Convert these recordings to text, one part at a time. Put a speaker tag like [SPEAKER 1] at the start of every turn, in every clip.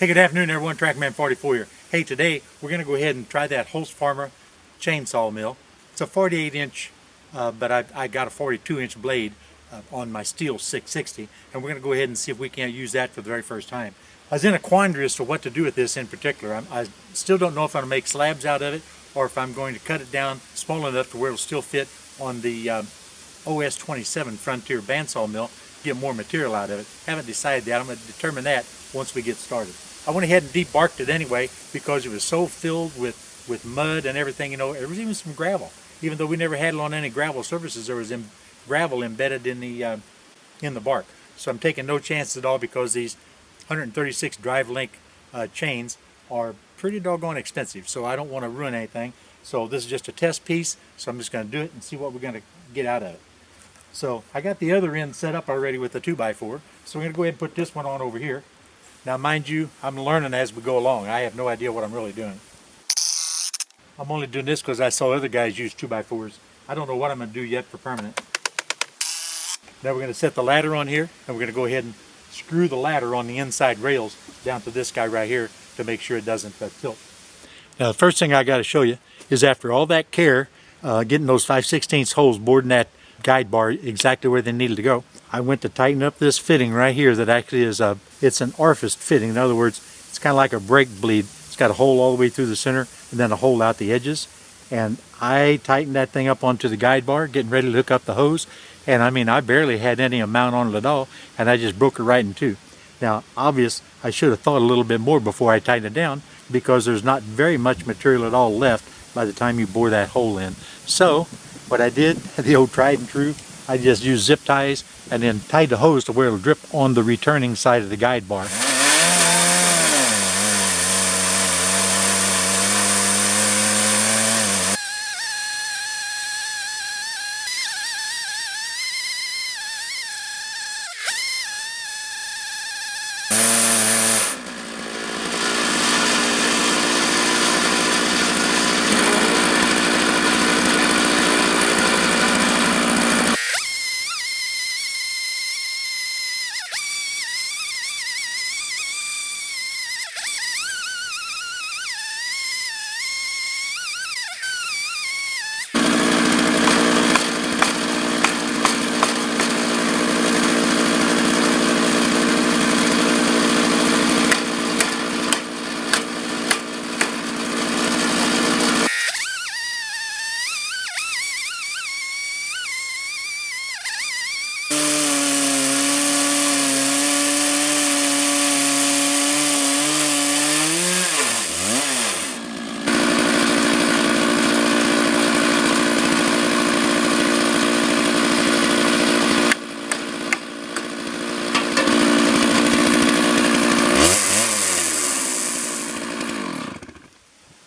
[SPEAKER 1] Hey, good afternoon everyone, Trackman 44 here. Hey, today we're going to go ahead and try that Holzfforma chainsaw mill. It's a 48-inch, but I got a 42-inch blade on my Stihl 660, and we're going to go ahead and see if we can't use that for the very first time. I was in a quandary as to what to do with this in particular. I still don't know if I'm going to make slabs out of it or if I'm going to cut it down small enough to where it'll still fit on the OS 27 Frontier bandsaw mill, get more material out of it. Haven't decided that. I'm going to determine that once we get started. I went ahead and debarked it anyway because it was so filled with mud and everything. You know, there was even some gravel. Even though we never had it on any gravel surfaces, there was gravel embedded in the bark. So I'm taking no chances at all because these 136 drive link chains are pretty doggone expensive. So I don't want to ruin anything. So this is just a test piece. So I'm just going to do it and see what we're going to get out of it. So I got the other end set up already with the 2x4. So we're going to go ahead and put this one on over here. Now mind you, I'm learning as we go along. I have no idea what I'm really doing. I'm only doing this because I saw other guys use 2x4s. I don't know what I'm going to do yet for permanent. Now we're going to set the ladder on here, and we're going to go ahead and screw the ladder on the inside rails down to this guy right here to make sure it doesn't tilt. Now the first thing I got to show you is after all that care, getting those 5/16 holes bored in that guide bar exactly where they needed to go, I went to tighten up this fitting right here that actually is it's an orifice fitting. In other words, it's kind of like a brake bleed. It's got a hole all the way through the center and then a hole out the edges. And I tightened that thing up onto the guide bar, getting ready to hook up the hose. And I mean, I barely had any amount on it at all, and I just broke it right in two. Now, obvious, I should have thought a little bit more before I tightened it down because there's not very much material at all left by the time you bore that hole in. So, what I did, the old tried and true, I just used zip ties and then tied the hose to where it'll drip on the returning side of the guide bar.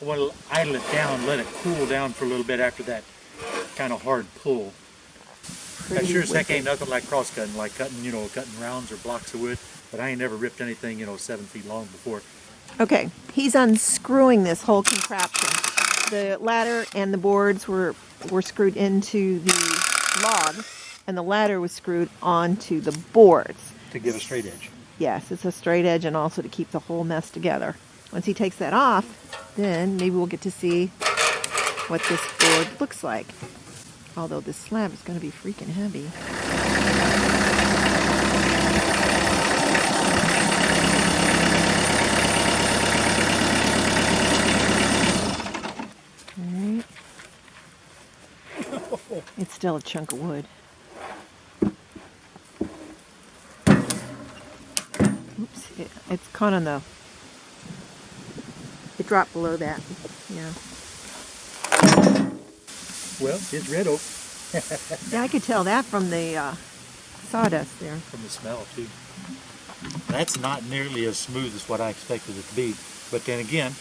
[SPEAKER 1] I want to idle it down, let it cool down for a little bit after that kind of hard pull. That sure as heck ain't nothing like cross cutting, like cutting, you know, cutting rounds or blocks of wood. But I ain't never ripped anything, you know, 7 feet long before.
[SPEAKER 2] Okay, he's unscrewing this whole contraption. The ladder and the boards were screwed into the log, and the ladder was screwed onto the boards.
[SPEAKER 1] To give a straight edge.
[SPEAKER 2] Yes, it's a straight edge and also to keep the whole mess together. Once he takes that off, then maybe we'll get to see what this board looks like. Although this slab is going to be freaking heavy. Alright. It's still a chunk of wood. Oops, it's caught on the... It dropped below that, yeah.
[SPEAKER 1] Well, it's red oak.
[SPEAKER 2] Yeah, I could tell that from the sawdust there.
[SPEAKER 1] From the smell, too. That's not nearly as smooth as what I expected it to be. But then again,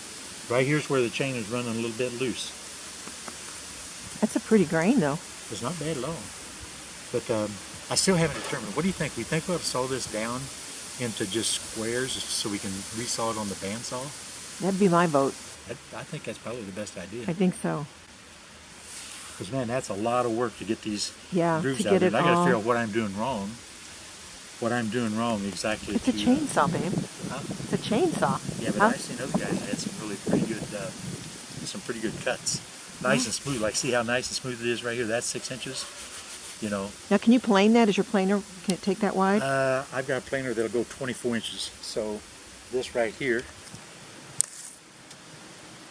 [SPEAKER 1] right here's where the chain is running a little bit loose.
[SPEAKER 2] That's a pretty grain, though.
[SPEAKER 1] It's not bad at all. But I still haven't determined. What do you think? We think we'll saw this down into just squares so we can resaw it on the bandsaw?
[SPEAKER 2] That'd be my vote.
[SPEAKER 1] I think that's probably the best idea.
[SPEAKER 2] I think so.
[SPEAKER 1] Because, man, that's a lot of work to get these grooves
[SPEAKER 2] to
[SPEAKER 1] out
[SPEAKER 2] get
[SPEAKER 1] there.
[SPEAKER 2] it
[SPEAKER 1] I got to
[SPEAKER 2] all.
[SPEAKER 1] figure out what I'm doing wrong. What I'm doing wrong exactly.
[SPEAKER 2] It's a chainsaw, babe.
[SPEAKER 1] Huh?
[SPEAKER 2] It's a chainsaw.
[SPEAKER 1] Yeah, but
[SPEAKER 2] How-
[SPEAKER 1] I've seen other guys that had some pretty good cuts. Nice and smooth. Like, see how nice and smooth it is right here? That's 6 inches. You know,
[SPEAKER 2] Now, can you plane that? Is your planer, can it take that wide?
[SPEAKER 1] I've got a planer that'll go 24 inches. So this right here,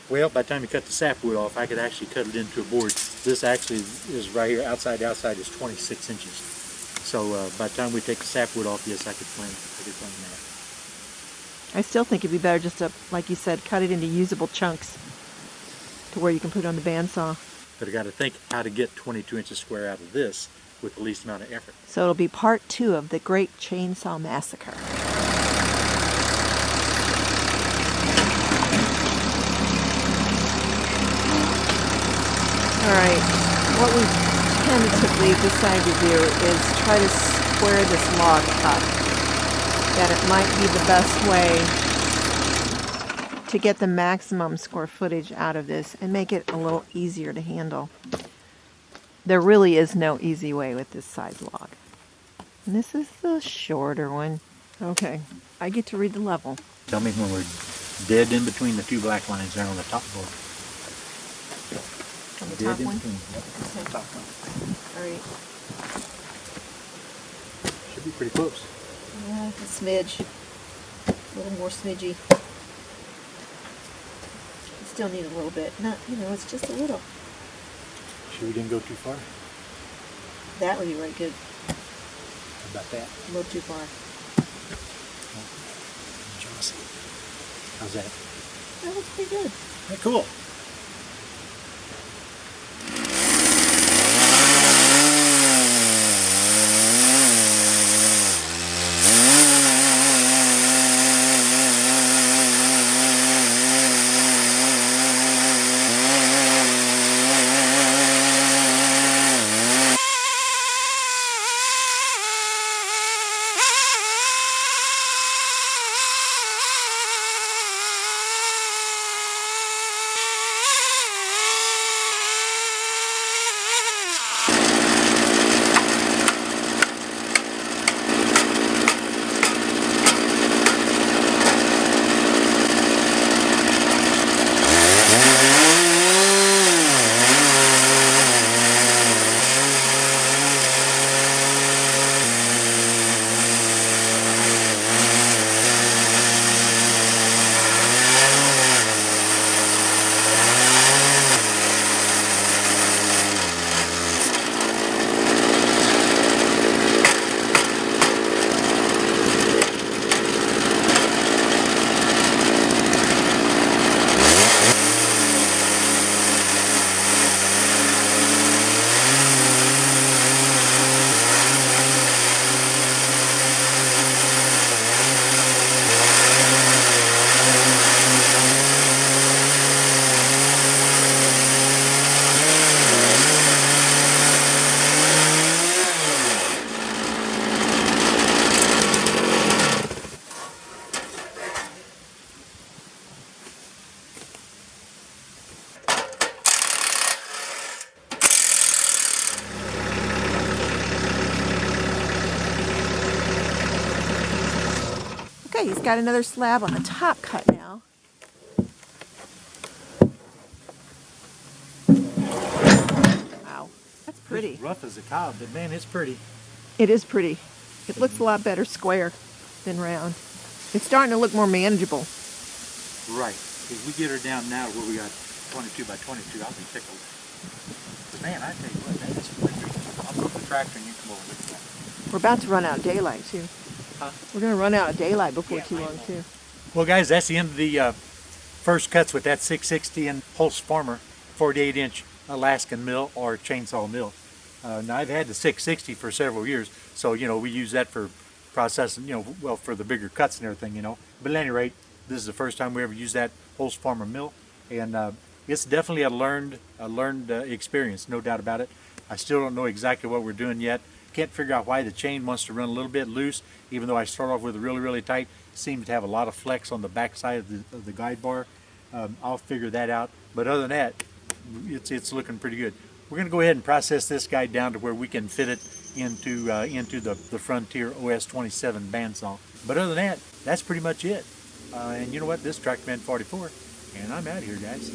[SPEAKER 1] well, by the time you cut the sapwood off, I could actually cut it into a board. This actually is right here, outside to outside is 26 inches. So by the time we take the sapwood off, yes, I could plane that.
[SPEAKER 2] I still think it'd be better just to, like you said, cut it into usable chunks to where you can put it on the bandsaw.
[SPEAKER 1] But I got to think how to get 22 inches square out of this with the least amount of effort.
[SPEAKER 2] So it'll be part 2 of the Great Chainsaw Massacre. Alright, what we tentatively decided to do is try to square this log up. That it might be the best way to get the maximum square footage out of this and make it a little easier to handle. There really is no easy way with this size log. And this is the shorter one. Okay, I get to read the level.
[SPEAKER 1] Tell me when we're dead in between the two black lines there on the top board.
[SPEAKER 2] On the
[SPEAKER 1] Dead
[SPEAKER 2] top
[SPEAKER 1] in
[SPEAKER 2] one?
[SPEAKER 1] between. Yep,
[SPEAKER 2] Okay.
[SPEAKER 1] top one.
[SPEAKER 2] Alright.
[SPEAKER 1] Should be pretty close.
[SPEAKER 2] Yeah, a smidge. A little more smidgy. Still need a little bit. Not, it's just a little.
[SPEAKER 1] Sure we didn't go too far?
[SPEAKER 2] That would be right good.
[SPEAKER 1] How about that?
[SPEAKER 2] A little too far.
[SPEAKER 1] Josie. How's that?
[SPEAKER 2] That looks pretty good.
[SPEAKER 1] Yeah, cool.
[SPEAKER 2] Okay, he's got another slab on the top cut now. Wow, that's pretty.
[SPEAKER 1] It's rough as a cob, but man, it's pretty.
[SPEAKER 2] It is pretty. It looks a lot better square than round. It's starting to look more manageable.
[SPEAKER 1] Right. If we get her down now to where we got 22 by 22, I'll be tickled. But man, I tell you what, man, it's really good. I'll put the tractor and you come over and look at that.
[SPEAKER 2] We're about to run out of daylight, too.
[SPEAKER 1] Huh?
[SPEAKER 2] We're going to run out of daylight before too
[SPEAKER 1] I
[SPEAKER 2] long,
[SPEAKER 1] know.
[SPEAKER 2] too.
[SPEAKER 1] Well, guys, that's the end of the first cuts with that 660 and Holtzfforma 48-inch Alaskan mill or chainsaw mill. Now, I've had the 660 for several years, so, we use that for processing, for the bigger cuts and everything, But at any rate, this is the first time we ever used that Holtzfforma mill, and it's definitely a learned experience, no doubt about it. I still don't know exactly what we're doing yet. Can't figure out why the chain wants to run a little bit loose, even though I start off with it really, really tight. Seems to have a lot of flex on the back side of the guide bar. I'll figure that out. But other than that, it's looking pretty good. We're going to go ahead and process this guy down to where we can fit it into the Frontier OS 27 bandsaw. But other than that, that's pretty much it. And you know what? This is Tractorman 44, and I'm out of here, guys.